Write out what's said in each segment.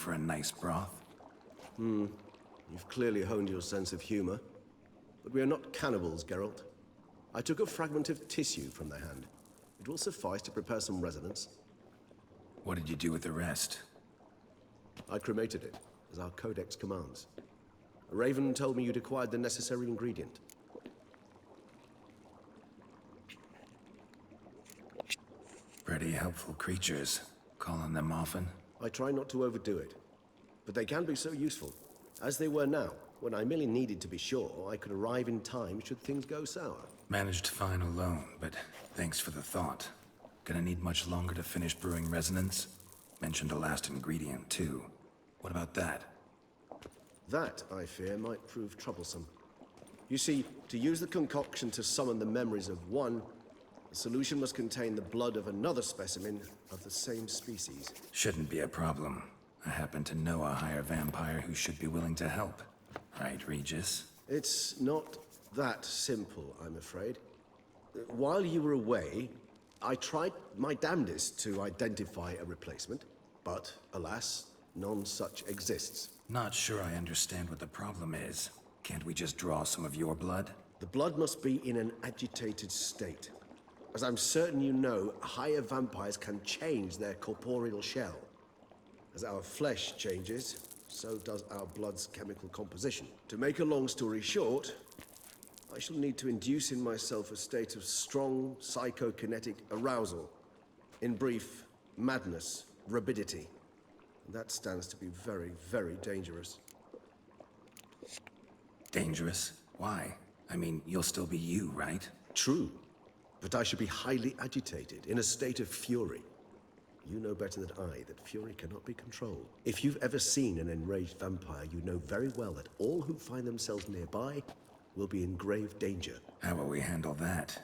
for a nice broth? You've clearly honed your sense of humor. But we are not cannibals, Geralt. I took a fragment of tissue from their hand. It will suffice to prepare some resonance. What did you do with the rest? I cremated it, as our codex commands. Raven told me you'd acquired the necessary ingredient. Pretty helpful creatures. Call on them often? I try not to overdo it, but they can be so useful, as they were now, when I merely needed to be sure I could arrive in time should things go sour. Managed fine alone, but thanks for the thought. Gonna need much longer to finish brewing resonance? Mentioned a last ingredient, too. What about that? That, I fear, might prove troublesome. You see, to use the concoction to summon the memories of one, the solution must contain the blood of another specimen of the same species. Shouldn't be a problem. I happen to know a higher vampire who should be willing to help. Right, Regis? It's not that simple, I'm afraid. While you were away, I tried my damnedest to identify a replacement, but alas, none such exists. Not sure I understand what the problem is. Can't we just draw some of your blood? The blood must be in an agitated state. As I'm certain you know, higher vampires can change their corporeal shell. As our flesh changes, so does our blood's chemical composition. To make a long story short, I shall need to induce in myself a state of strong psychokinetic arousal. In brief, madness, rabidity. And that stands to be very, very dangerous. Dangerous? Why? I mean, you'll still be you, right? True. But I should be highly agitated, in a state of fury. You know better than I that fury cannot be controlled. If you've ever seen an enraged vampire, you know very well that all who find themselves nearby will be in grave danger. How will we handle that?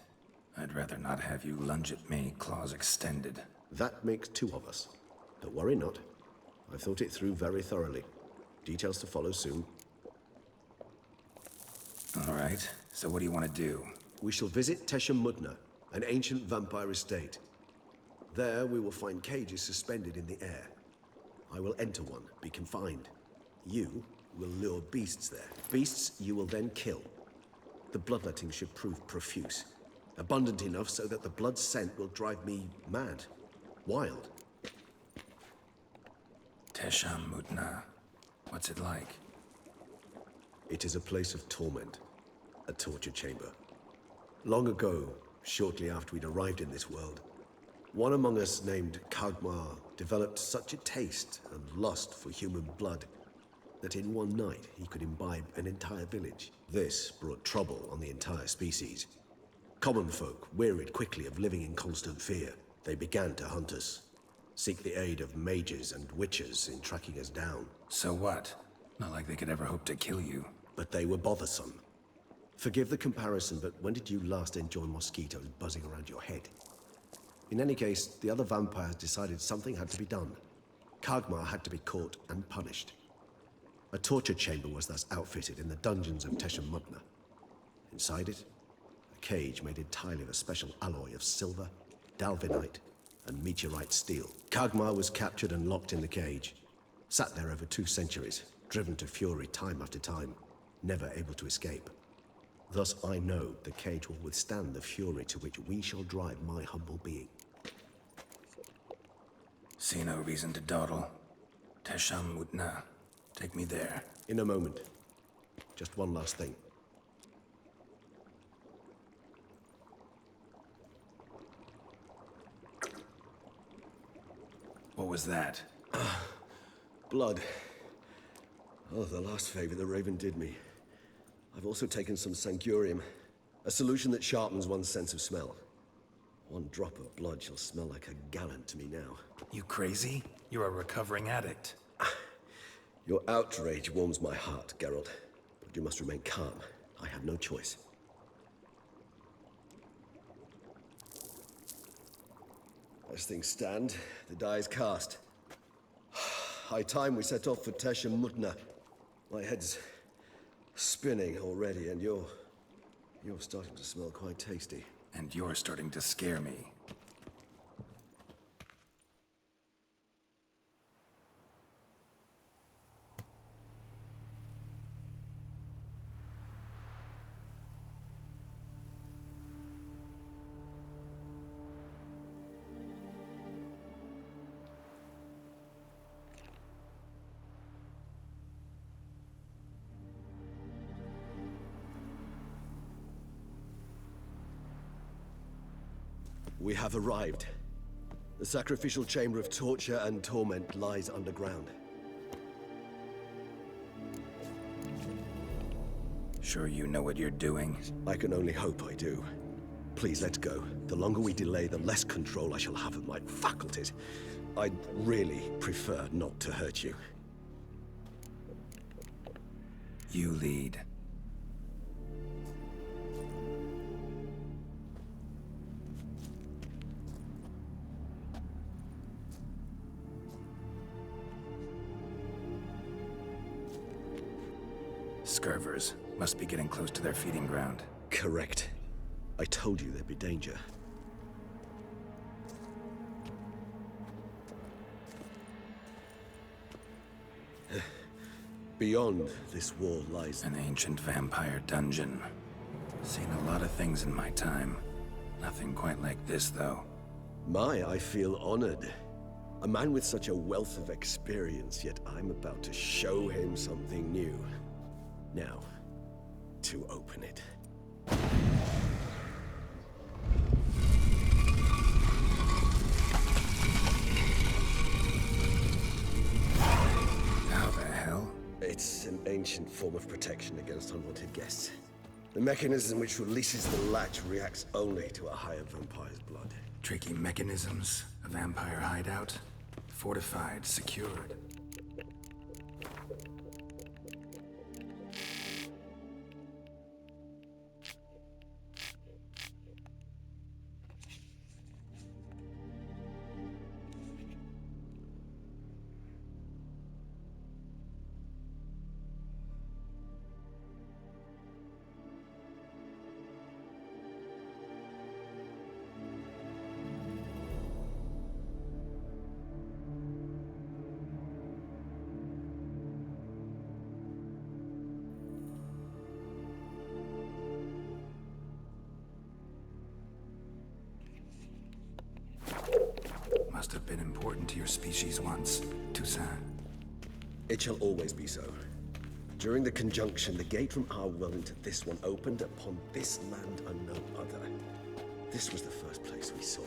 I'd rather not have you lunge at me, claws extended. That makes two of us. But worry not. I've thought it through very thoroughly. Details to follow soon. All right, so what do you want to do? We shall visit Teshem Mudna, an ancient vampire estate. There we will find cages suspended in the air. I will enter one, be confined. You will lure beasts there. Beasts you will then kill. The bloodletting should prove profuse. Abundant enough so that the blood scent will drive me mad. Wild. Teshem Mudna. What's it like? It is a place of torment. A torture chamber. Long ago, shortly after we'd arrived in this world, one among us named Kagmar developed such a taste and lust for human blood that in one night he could imbibe an entire village. This brought trouble on the entire species. Common folk wearied quickly of living in constant fear. They began to hunt us, seek the aid of mages and witches in tracking us down. So what? Not like they could ever hope to kill you. But they were bothersome. Forgive the comparison, but when did you last enjoy mosquitoes buzzing around your head? In any case, the other vampires decided something had to be done. Kagmar had to be caught and punished. A torture chamber was thus outfitted in the dungeons of Teshem Mudna. Inside it, a cage made entirely of a special alloy of silver, dalvinite, and meteorite steel. Kagmar was captured and locked in the cage. Sat there over 2 centuries, driven to fury time after time, never able to escape. Thus I know the cage will withstand the fury to which we shall drive my humble being. See no reason to dawdle. Teshem Mudna. Take me there. In a moment. Just one last thing. What was that? Blood. Oh, the last favor the Raven did me. I've also taken some Sancurium, a solution that sharpens one's sense of smell. One drop of blood shall smell like a gallon to me now. You crazy? You're a recovering addict. Your outrage warms my heart, Geralt. But you must remain calm. I have no choice. As things stand, the die is cast. High time we set off for Teshem Mudna. My head's spinning already, and you're starting to smell quite tasty. And you're starting to scare me. We have arrived. The sacrificial chamber of torture and torment lies underground. Sure you know what you're doing? I can only hope I do. Please, let's go. The longer we delay, the less control I shall have of my faculties. I'd really prefer not to hurt you. You lead. Scurvers must be getting close to their feeding ground. Correct. I told you there'd be danger. Beyond this wall lies... An ancient vampire dungeon. Seen a lot of things in my time. Nothing quite like this, though. I feel honored. A man with such a wealth of experience, yet I'm about to show him something new. Now, to open it. How the hell? It's an ancient form of protection against unwanted guests. The mechanism which releases the latch reacts only to a higher vampire's blood. Tricky mechanisms. A vampire hideout. Fortified, secured. Must have been important to your species once, Toussaint. It shall always be so. During the conjunction, the gate from our world into this one opened upon this land and no other. This was the first place we saw.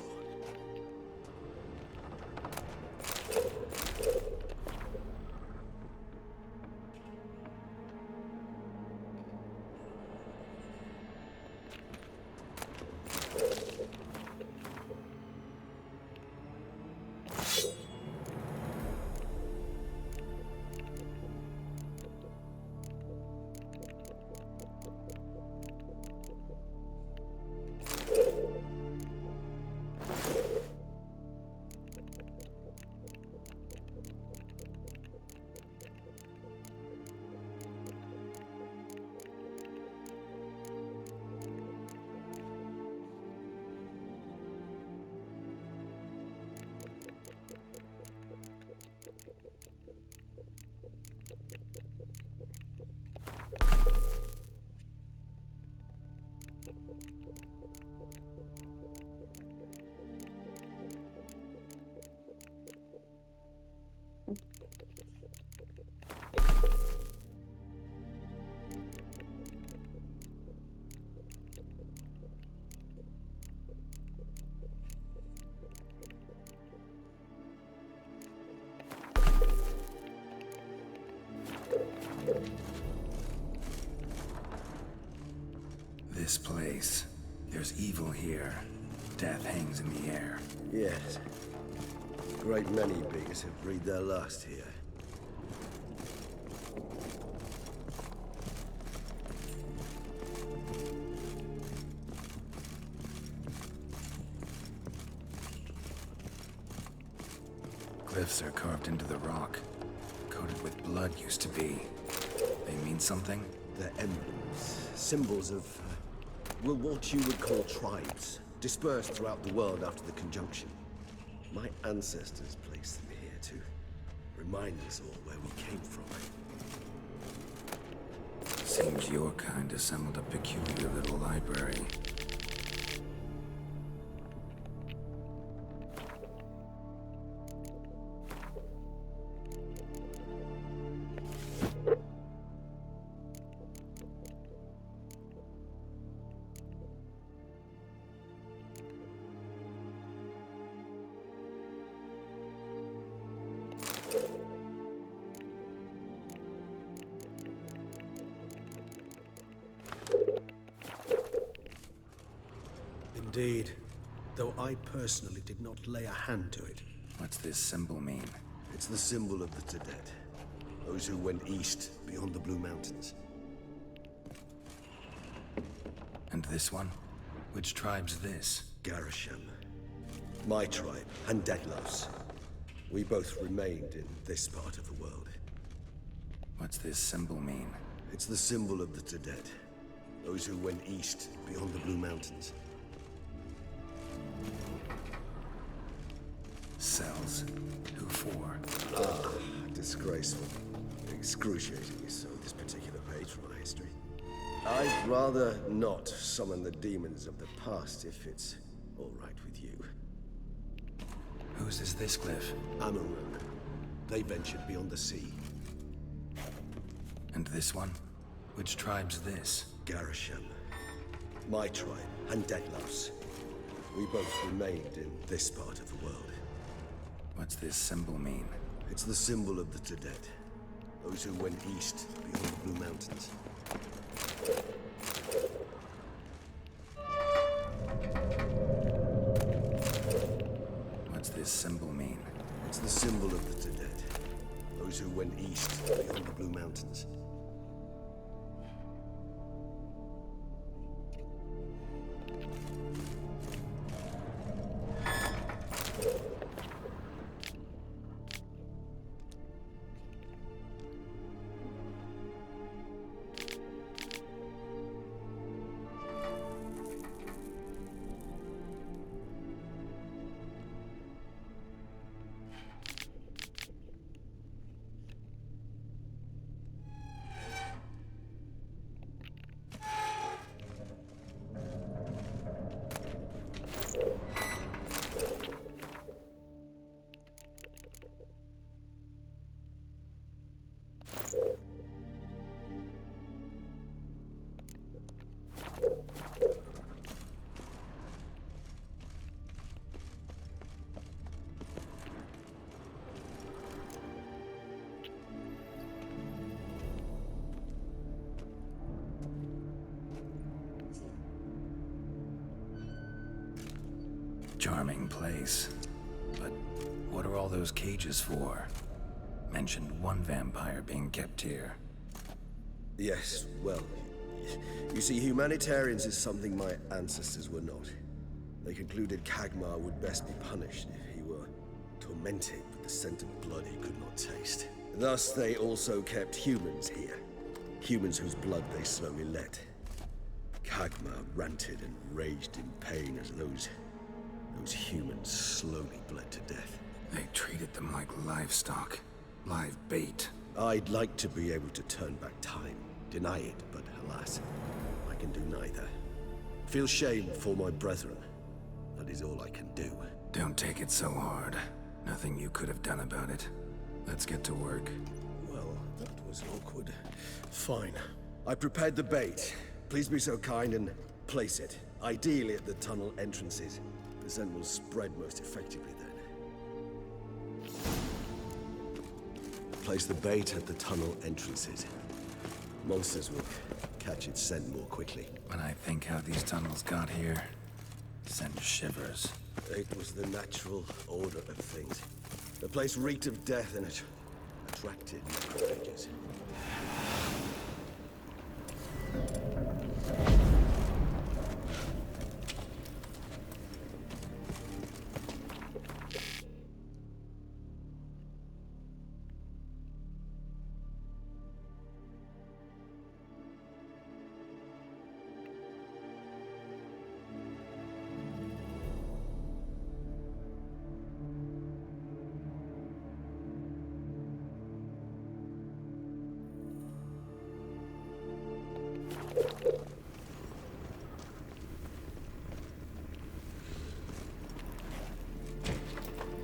This place. There's evil here. Death hangs in the air. Yes. A great many beggars have breathed their last here. Glyphs are carved into the rock. Coated with blood used to be. They mean something? They're emblems, symbols of, well, what you would call tribes, dispersed throughout the world after the conjunction. My ancestors placed them here to remind us all where we came from. Seems your kind assembled a peculiar little library. Indeed. Though I personally did not lay a hand to it. What's this symbol mean? It's the symbol of the Tedet. Those who went east, beyond the Blue Mountains. And this one? Which tribe's this? Garisham. My tribe, and Detlov's. We both remained in this part of the world. What's this symbol mean? It's the symbol of the Tedet. Those who went east, beyond the Blue Mountains. Cells. Who for? Disgraceful. Excruciatingly so, this particular page from our history. I'd rather not summon the demons of the past if it's all right with you. Whose is this glyph? Amarun. They ventured beyond the sea. And this one? Which tribe's this? Garisham. My tribe, and Detlov's. We both remained in this part of the world. What's this symbol mean? It's the symbol of the Tedet. Those who went east, beyond the Blue Mountains. What's this symbol mean? It's the symbol of the Tedet. Those who went east, beyond the Blue Mountains. Charming place. But what are all those cages for? Mentioned one vampire being kept here. Yes, well, you see, humanitarians is something my ancestors were not. They concluded Kagmar would best be punished if he were tormented with the scent of blood he could not taste. Thus, they also kept humans here. Humans whose blood they slowly let. Kagmar ranted and raged in pain as those humans slowly bled to death. They treated them like livestock. Live bait. I'd like to be able to turn back time, deny it, but alas, I can do neither. Feel shame for my brethren. That is all I can do. Don't take it so hard. Nothing you could have done about it. Let's get to work. Well, that was awkward. Fine. I prepared the bait. Please be so kind and place it. Ideally at the tunnel entrances. The scent will spread most effectively then. Place the bait at the tunnel entrances. Monsters will catch its scent more quickly. When I think how these tunnels got here, send shivers. It was the natural order of things. The place reeked of death and it attracted macrophages.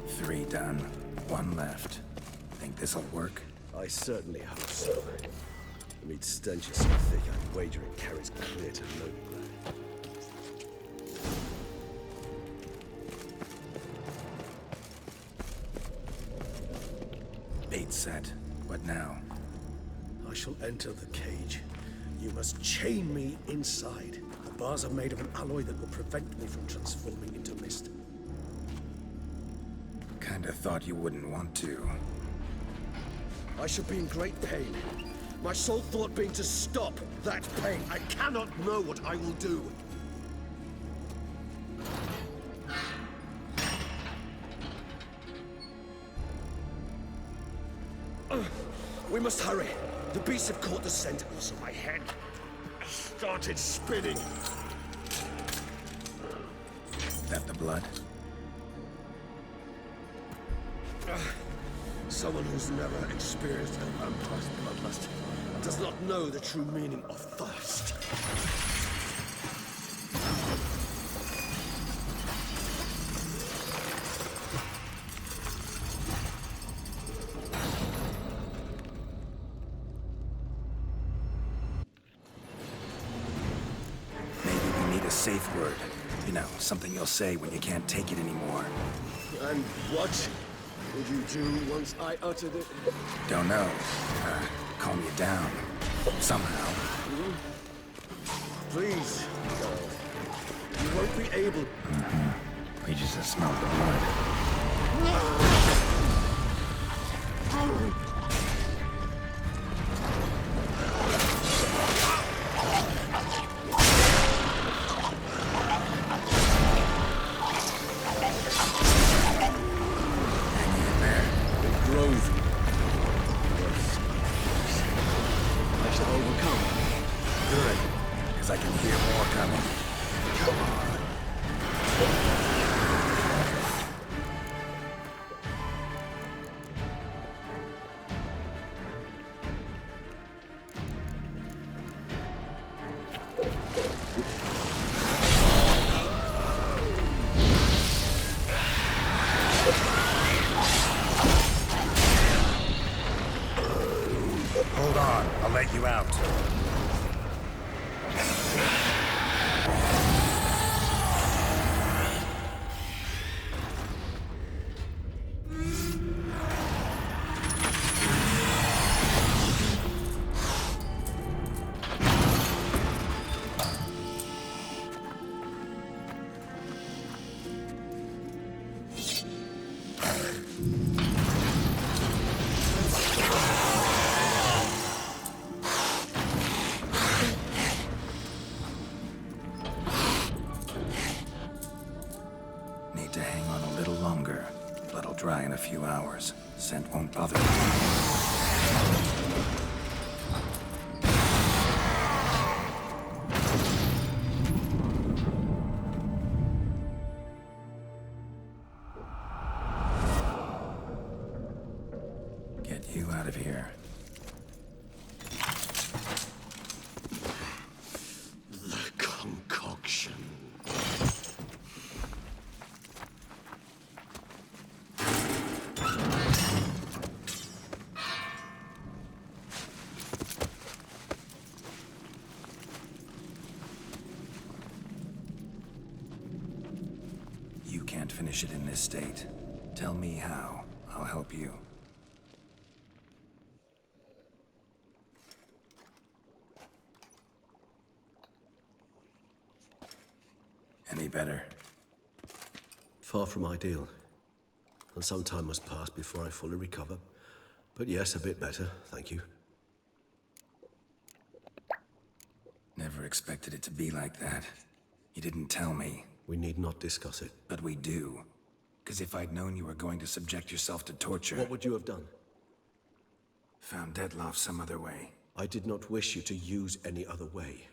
Three done. One left. Think this'll work? I certainly hope so. The meat stench is so thick, I'd wager it carries clear to Novigrad. Bait set. What now? I shall enter the cage. You must chain me inside. The bars are made of an alloy that will prevent me from transforming into mist. Kinda thought you wouldn't want to. I should be in great pain. My sole thought being to stop that pain. I cannot know what I will do. We must hurry. The beasts have caught the scent. Also, my head started spinning. That the blood? Someone who's never experienced a vampire's bloodlust does not know the true meaning of thirst. Maybe we need a safe word. You know, something you'll say when you can't take it anymore. And what would you do once I uttered it? Don't know. Calm you down. Somehow. Please, no. You won't be able... We just smelled the blood. I can hear more coming. Come on. Hold on, I'll let you out. Need to hang on a little longer. Blood'll dry in a few hours. Scent won't bother you. Get you out of here. The concoction. You can't finish it in this state. Tell me how. I'll help you. Any better? Far from ideal. And some time must pass before I fully recover. But yes, a bit better, thank you. Never expected it to be like that. You didn't tell me. We need not discuss it. But we do. Because if I'd known you were going to subject yourself to torture... What would you have done? Found Dettlaff some other way. I did not wish you to use any other way.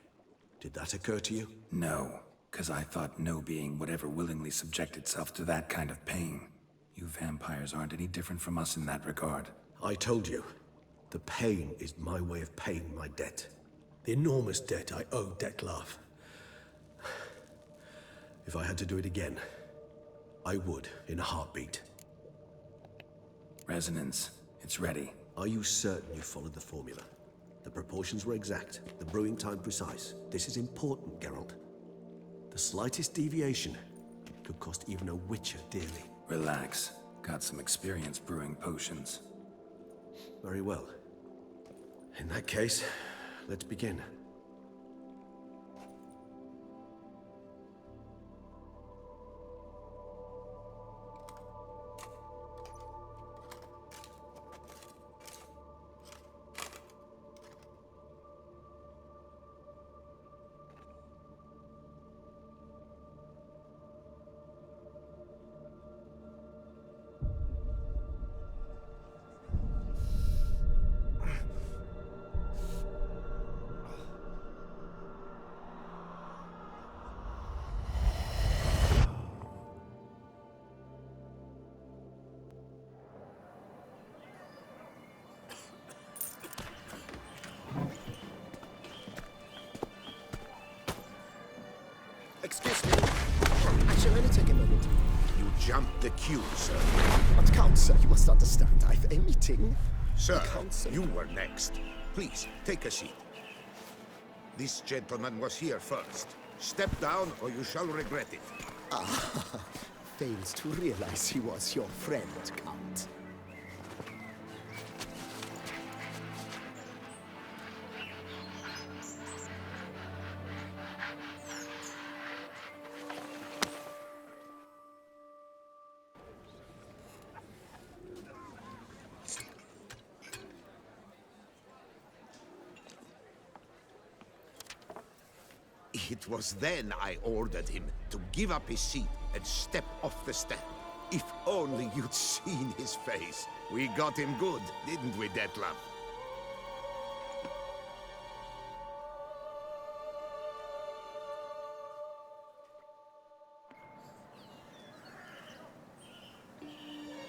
Did that occur to you? No. Because I thought no being would ever willingly subject itself to that kind of pain. You vampires aren't any different from us in that regard. I told you. The pain is my way of paying my debt. The enormous debt I owe Dettlaff. If I had to do it again, I would, in a heartbeat. Resonance. It's ready. Are you certain you followed the formula? The proportions were exact, the brewing time precise. This is important, Geralt. The slightest deviation could cost even a Witcher dearly. Relax. Got some experience brewing potions. Very well. In that case, let's begin. Excuse me. Actually, let me take a moment. You jumped the queue, sir. But Count, sir, you must understand. I've a meeting. Sir, Counsel. you were next. Please, take a seat. This gentleman was here first. Step down or you shall regret it. Fails to realize he was your friend, Count. It was then I ordered him to give up his seat and step off the step. If only you'd seen his face. We got him good, didn't we, Detlef?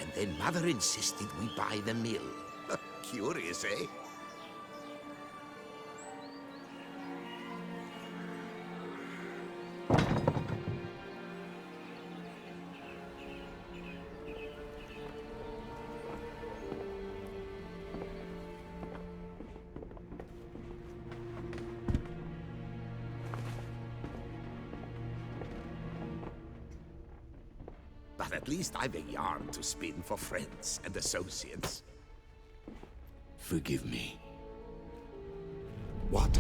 And then Mother insisted we buy the mill. Curious, eh? But at least I've a yarn to spin for friends and associates. Forgive me. What?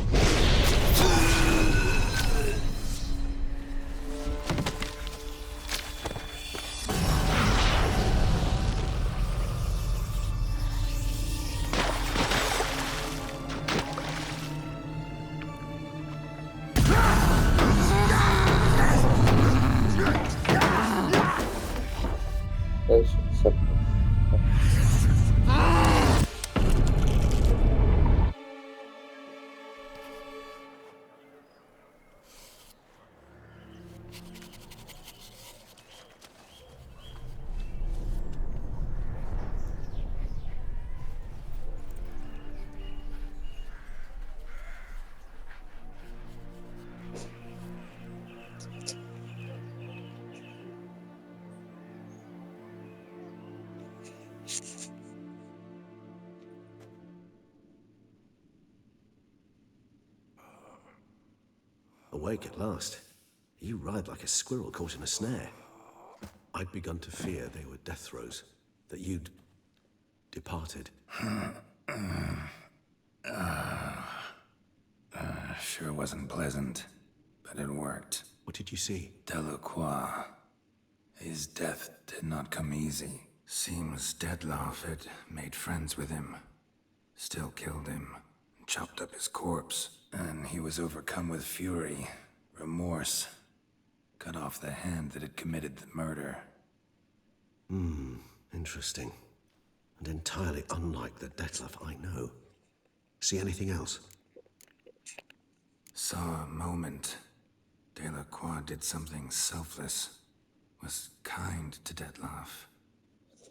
That's acceptable. Awake at last. You ride like a squirrel caught in a snare. I'd begun to fear they were death throes, that you'd departed. Sure wasn't pleasant, but it worked. What did you see? Delacroix. His death did not come easy. Seems Detlef had made friends with him. Still killed him. Chopped up his corpse. And he was overcome with fury, remorse. Cut off the hand that had committed the murder. Interesting. And entirely unlike the Detlef I know. See anything else? Saw a moment. Delacroix did something selfless. Was kind to Detlef.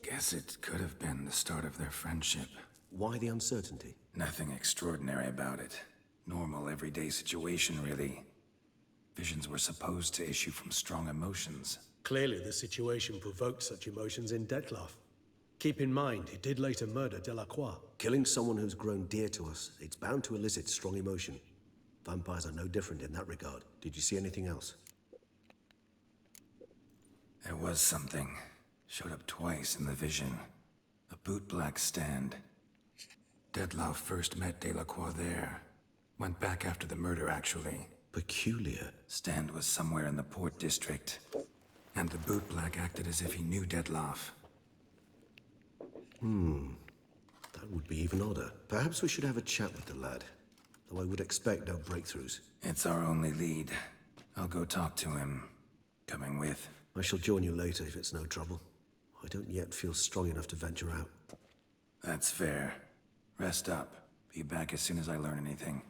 Guess it could have been the start of their friendship. Why the uncertainty? Nothing extraordinary about it. Normal, everyday situation, really. Visions were supposed to issue from strong emotions. Clearly, the situation provoked such emotions in Detlef. Keep in mind, he did later murder Delacroix. Killing someone who's grown dear to us, it's bound to elicit strong emotion. Vampires are no different in that regard. Did you see anything else? There was something. Showed up twice in the vision. A bootblack stand. Detlef first met Delacroix there. Went back after the murder, actually. Peculiar. Stand was somewhere in the Port District. And the bootblack acted as if he knew Detlef. That would be even odder. Perhaps we should have a chat with the lad. Though I would expect no breakthroughs. It's our only lead. I'll go talk to him. Coming with? I shall join you later if it's no trouble. I don't yet feel strong enough to venture out. That's fair. Rest up. Be back as soon as I learn anything.